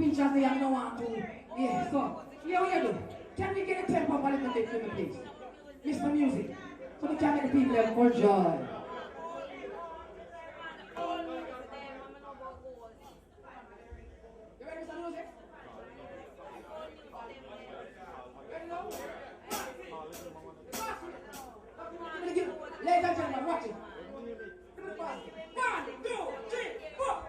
speech as they have no one to. Yeah, so, yeah, what you do? Can we get a tempo up a little bit for me, please? Mr. Music. So we can make the people have more joy. You ready, Mr. Music? Ready now? Ladies and gentlemen, watch it. Give it fast. 1, 2, 3, 4.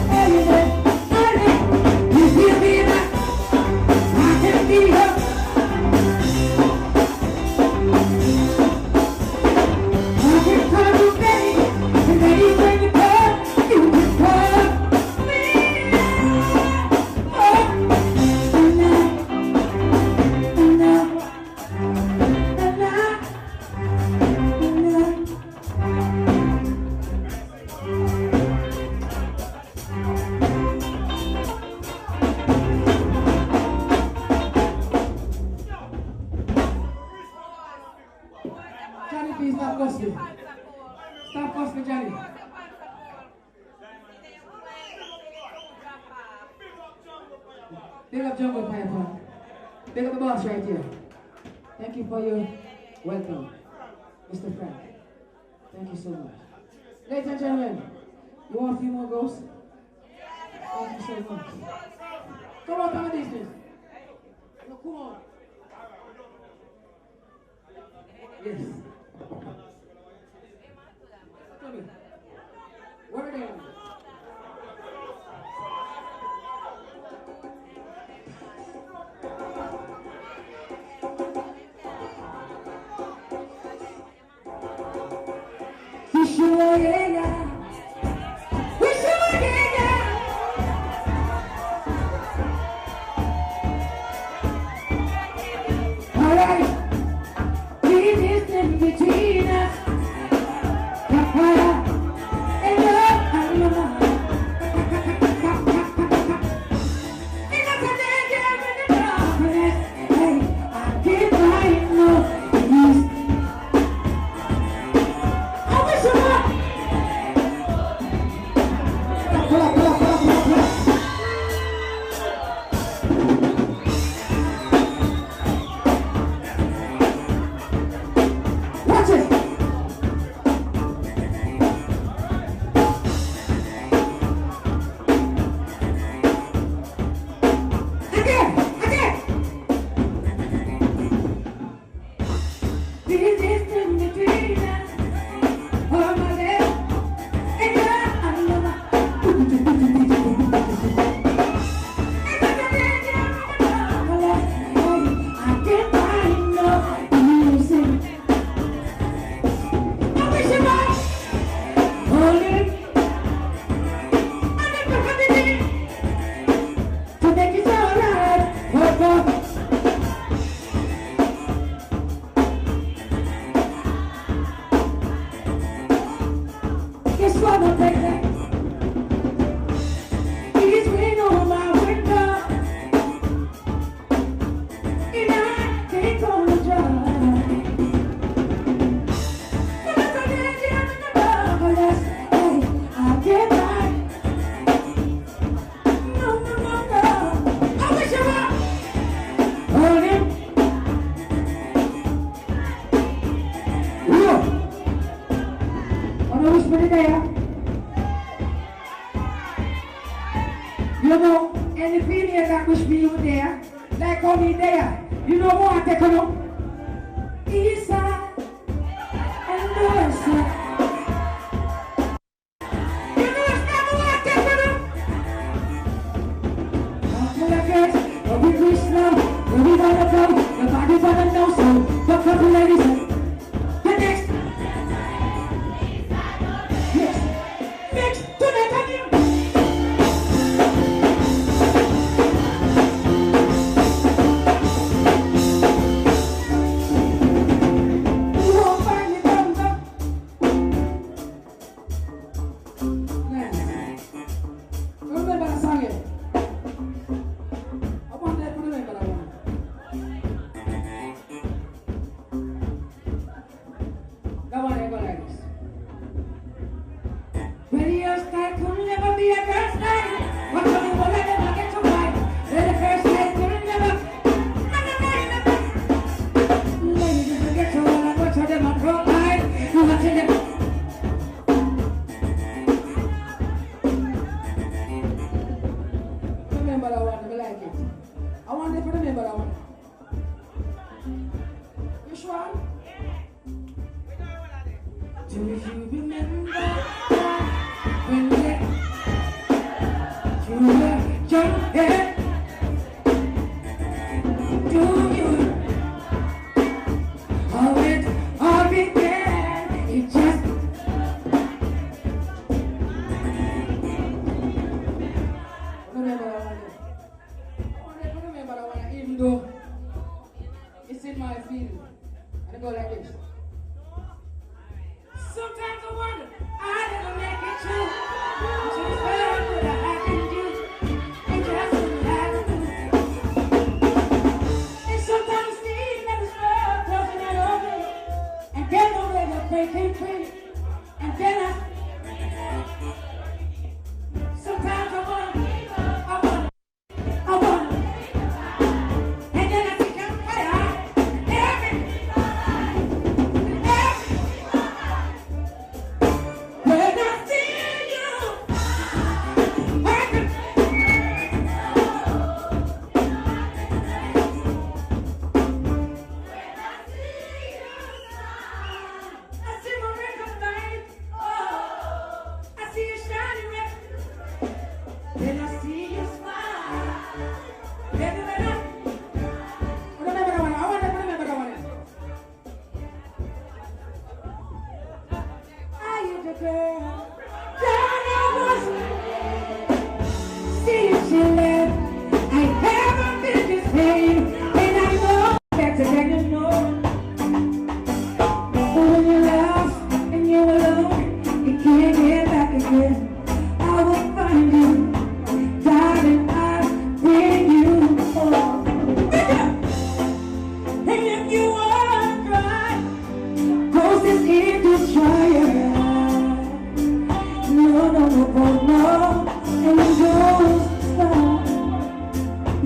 Hey, Big up Jungle Piper. Big up the boss right here. Thank you for your welcome, Mr. Frank. Thank you so much. Ladies and gentlemen, you want a few more ghosts? Thank you so much. Come on, come on, business. No, come on. Yes. Tell me. Where are they at? Between us, FYAH and love. You know, any female that wish me you there, like how me there, you know what I take on up? East side and west side. You know it's never what I take on up? Not for the girls, but we reach now, where we wanna go, nobody wanna know, so look for the ladies. The next. Next to the time. Sometimes I wonder, I never make it true. Just what I could have, I can do. It just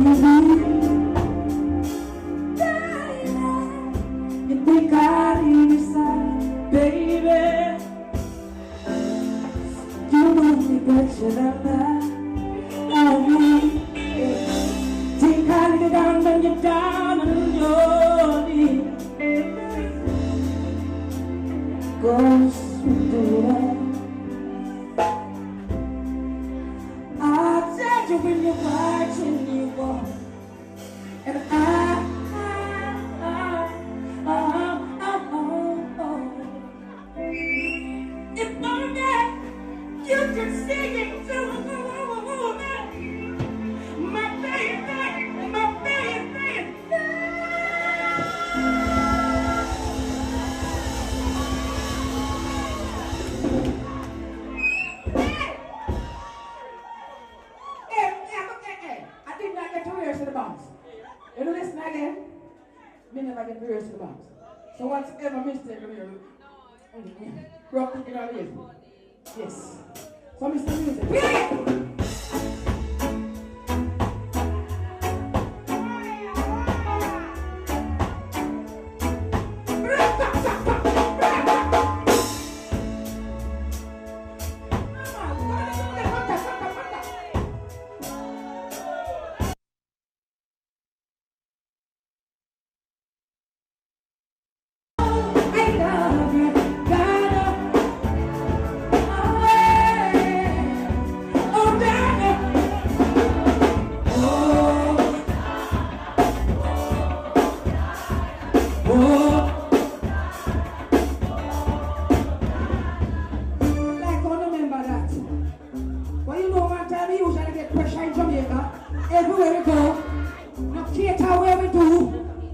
You think I'll leave your side, baby? You want me, but you love me. Think I'll leave you down when you're down on your knees. Go do that. I'll tell you when you're watching you walk, and if only you could sing it to me, my baby, my baby. I did not get to rehearse in the box. You know, listen again. Me never get to rehearse in the box. So whatever mistake I'm here, rock it in our ears. Yes. So Mr. Music. Play! Everywhere we go, no cater where we do,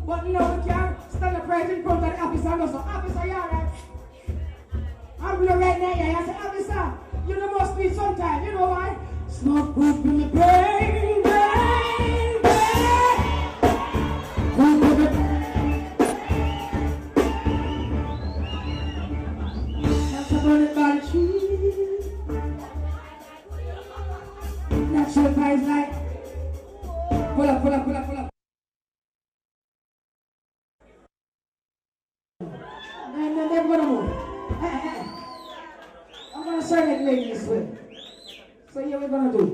but now we can stand up right in front of the officer and go, so officer, you alright? I'm blue right now, yeah. I say, officer, you know must be sometime, you know why? Smoke good in the brain, brain, brain. Good in the brain. That's about it by the tree. Natural vibes like pull up, pull up, pull up, pull up. And then they're gonna move. I'm gonna serve it ladies this way. So here we're gonna do.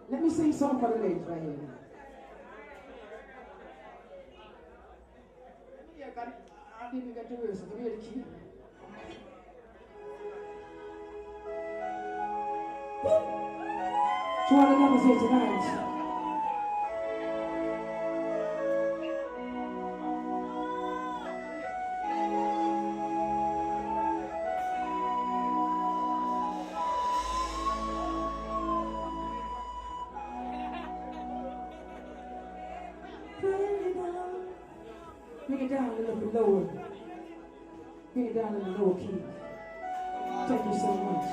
Let me sing song for the ladies right here. I didn't get to hear, so give me the key. So all the numbers here tonight. Bring it down a little bit lower. Bring it down in the lower key. Thank you so much.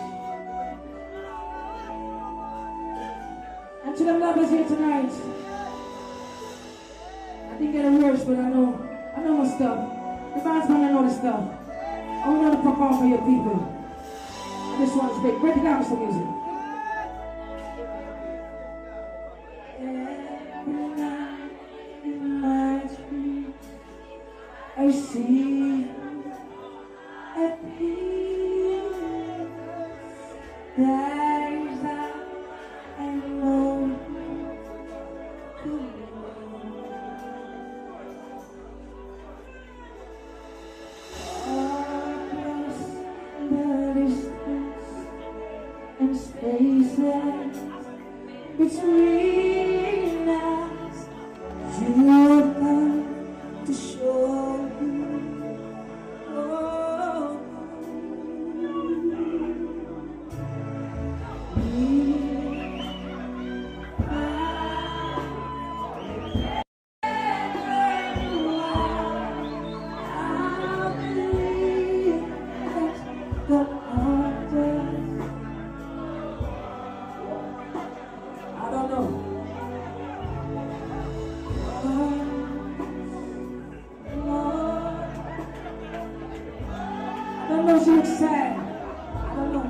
And to the lovers here tonight, I didn't get a verse, but I know my stuff. The band's gonna know the stuff. I want to perform for your people. And this one's big. Break it down with some music. I see a peace that I know across the distance and spaces between us, you come to show. She looks sad. I don't know.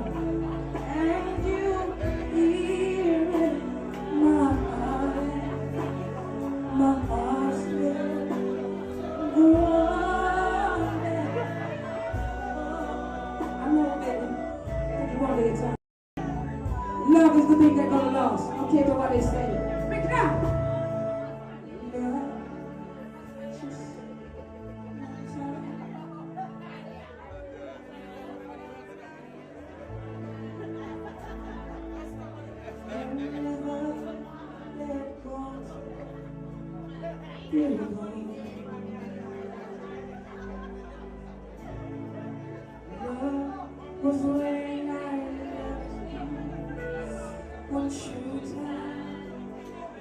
And you hear in my heart. what they say. Make it up. Was when I want you down.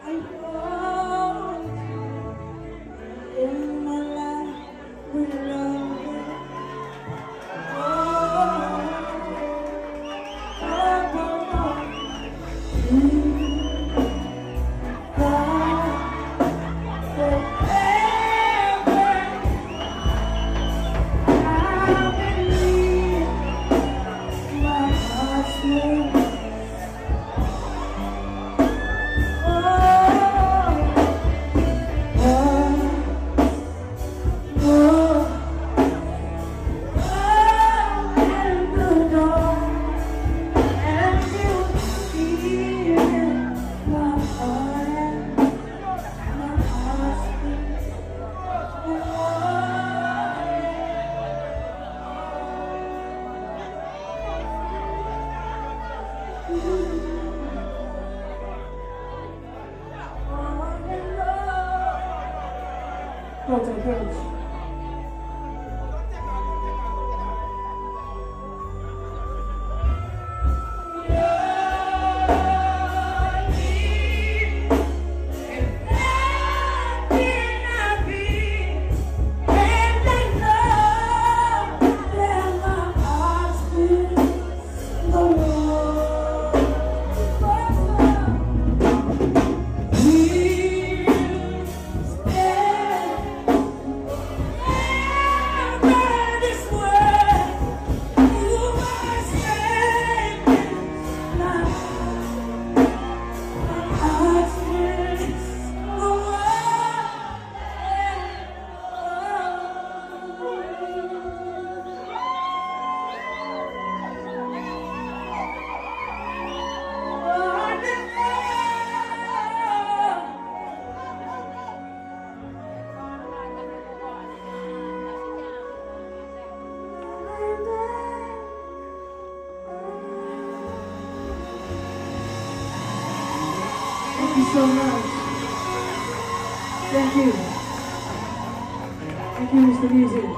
I want you in my life with love. Go to the bridge. Thank you so much. Thank you. Thank you, Mr. Music.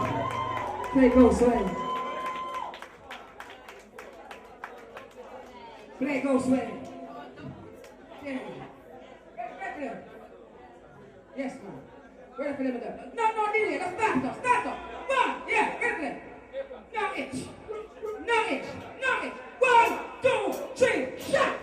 Play Go Sway. Play Go Sway. Yeah. Right there. Yes, ma'am. Wait for them there. No, delay. Let's start up. Start up. One. Yeah, right there. Now it. Now it. Now it. 1, 2, 3, shot.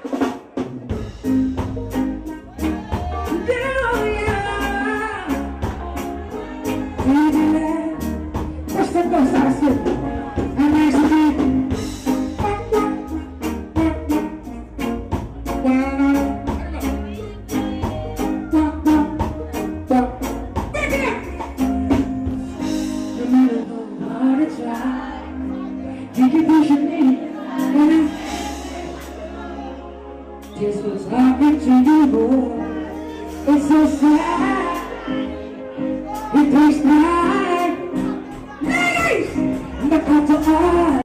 Just was talking to you, boy. It's so sad. It takes time. Ladies, look out to us.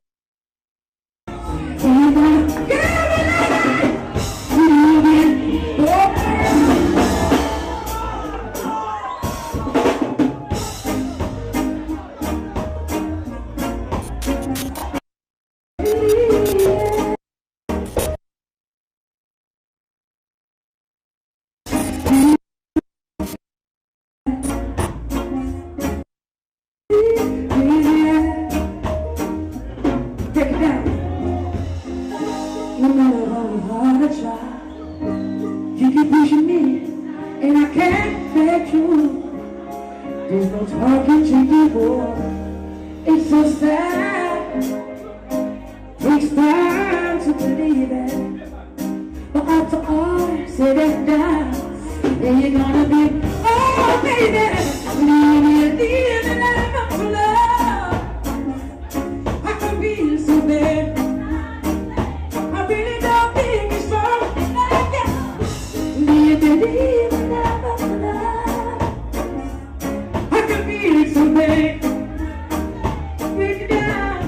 Get out no matter how hard I try, you keep pushing me, and I can't let you. There's no talking to you, boy. It's so sad. Takes time to believe it, but after all said and done, then you're gonna be, oh baby, leave and I'm for love. I can be so bad. I really don't think it's wrong. believe in love? I can feel it someday. Break it down.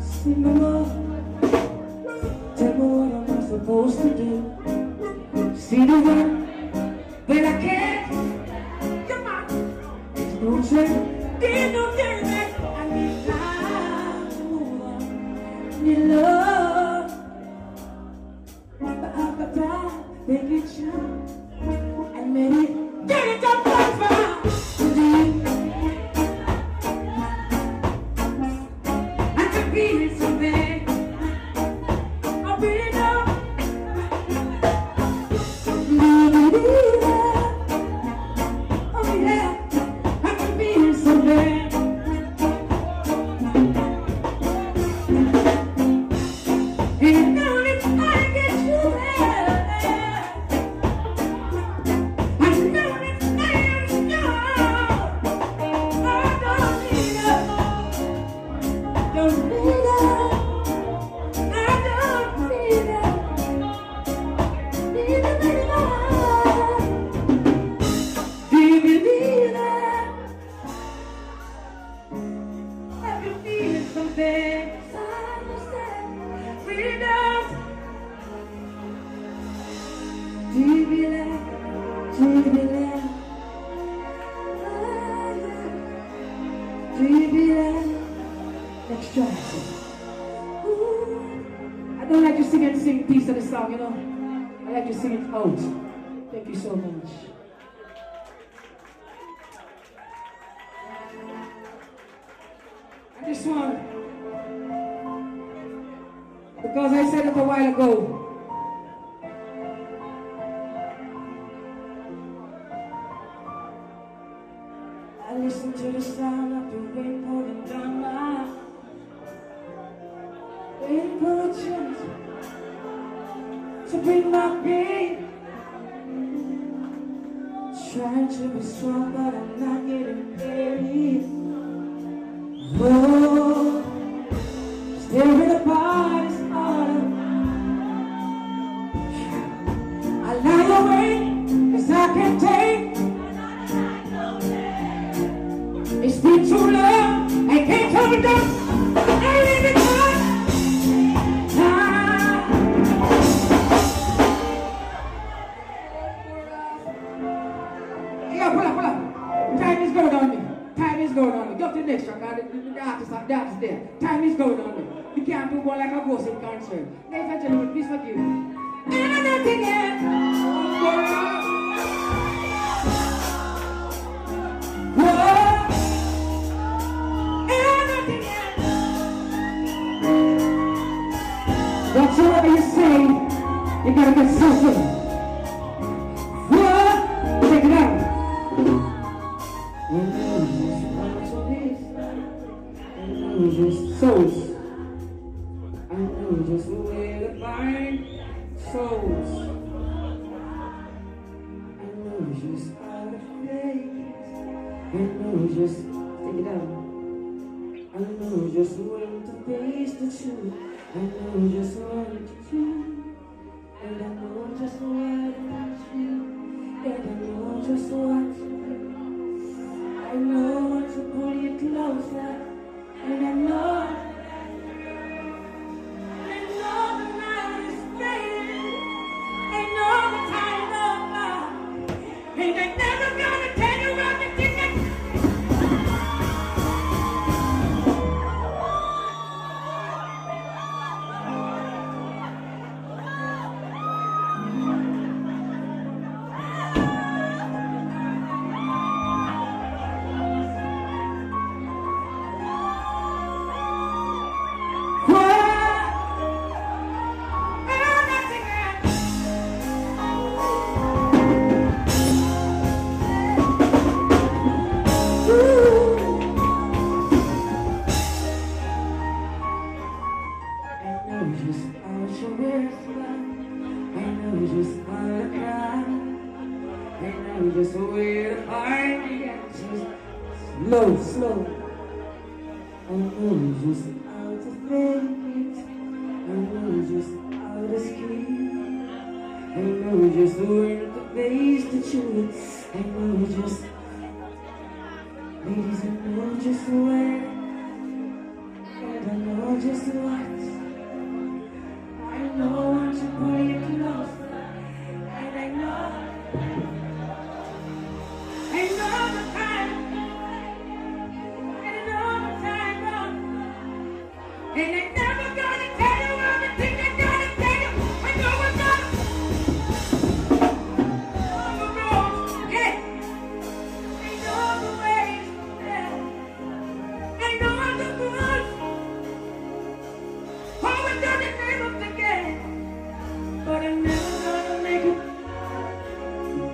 Sing along. Tell me what am I supposed to do? See the one, but I can't. Come on. There's no change. There's no change. I need time to move on. I need love. But I've got time. Take it down. And maybe get it up right now. To you. I can feel it someday. I'll be enough. Oh yeah, I can feel it someday. And I know that I get you there. I know that I am strong. I don't need her. Don't need her. I don't need her. Need her anymore. Do you believe that? I can feel it someday. Freedom. Do you believe? Do you believe? Do you believe? Next track. I don't like to sing and sing piece of the song, you know. I like to sing it out. Thank you so much. And this one, because I said it a while ago. I listen to the sound of the rain pouring down my rain potions to bring my pain. Trying to be strong, but I'm not getting ready. Oh, staring apart is harder. I lie awake 'cause I can't take. It's been too long, I can't hold on. I need it time. Yeah, pull up. Time is going on me. Time is going on me. Go to the next track. The artist there. Time is going on me. You can't do one like a ghost in concert. Ladies and gentlemen, please forgive me. And I'm not again. Whatever you say, you gotta get something. What? Check it out. I know just souls. I know just where to find souls. I know just how to face. I know just, take it out. I know just when to face the truth. I know just what to do, and I know just what to do, and I know just what to do. I know what to pull you closer, and I know the night is fading, I know the time over, and I'm never gonna tell you what to think. Just where I just slow. I know just how to fake it. I know just weren't the face to choose. I know just, ladies, I know just where, and I know just what. I know what to put you close, and I know the time, and I know the time wrong, and I never gonna tell you everything I gotta tell you. I know what's up. But I'm never gonna make it.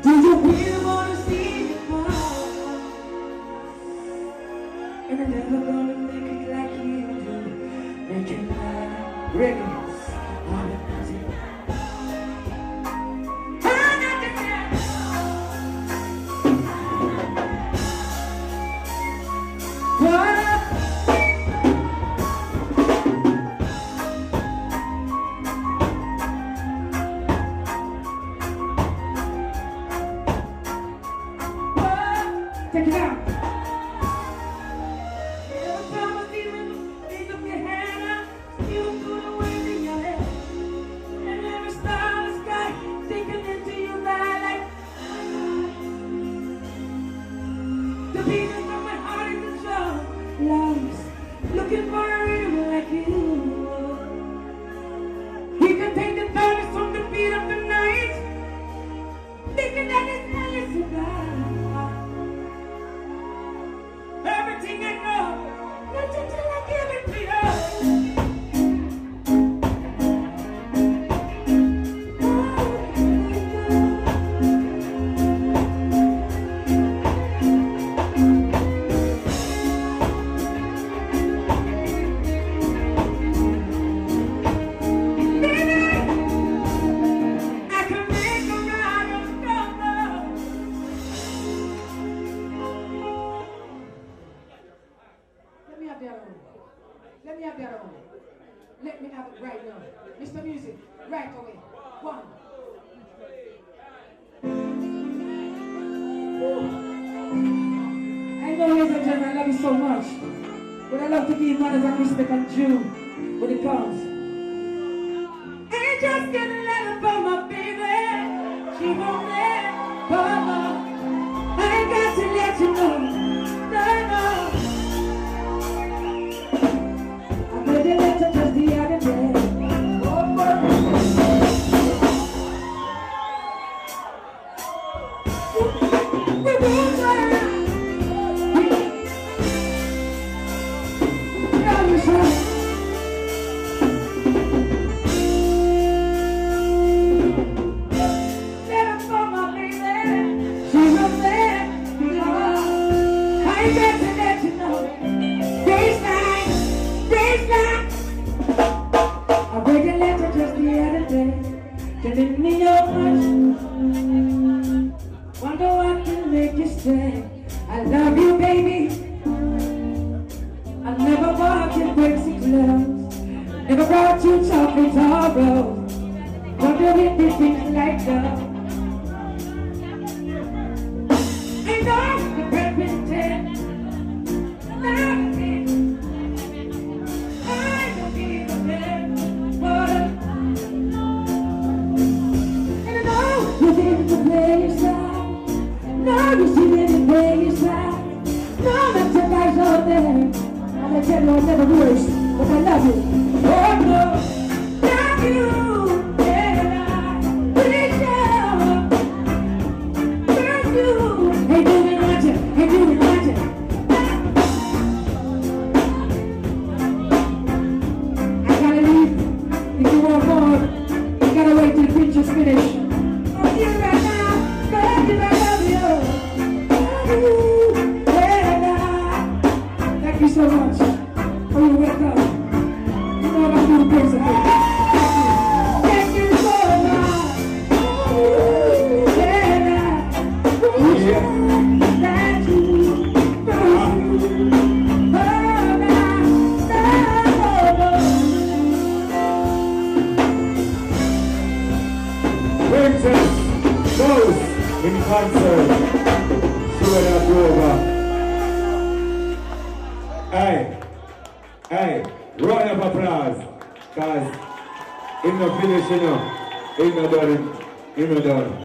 Do you really wanna see me fall? And I'm never gonna make it like you do. Make it like reggae. Take it out. Every time I see you, pick up your hand up, you through the wind in your hair. And every star in the sky, sinking into your eye like the beating of my heart is the show. Love's looking for a rhythm like you. He can take the darkness from the beat of the night, thinking that it's endless to die. Everything I know, not until I give it to you. I can make a ride of love. Let me have the other one. Let me have the other one. Let me have it right now. Mr. Music, right away. One. I know, ladies and gentlemen, I love you so much. But I love to give manners and respect and due when it comes. I just get a letter from my baby. She won't let go. I got to let you know. No. I read your letter just the other day. We won't learn. Letter from my baby. She won't let me go. I got to let you know. Day's night. I read your letter just the other day, telling me your much. Wonder what can make you stay. I love you, baby. I never bought you crazy clothes, never brought you chocolate or rose. Wonder if they think like love. I know the represent. I don't give a damn. And I know you didn't play yourself. No, you didn't play yourself. No, not the guys out there. And I tell you I never wish, but I love you. Oh no, love you. And I wish you. Love you. Hey, do me magic. Hey, do me magic. I gotta leave. If you want more, you gotta wait till the picture's finished. Oh, you right now, baby, I love you. Love you. And I. Thank you so much. Oh, you're welcome. You know I'm doing things again. Thank you so much. And I. Thank you. Princess. in concert. See where that go over. Hey, round of applause. Cause in the finish, you know, in the done.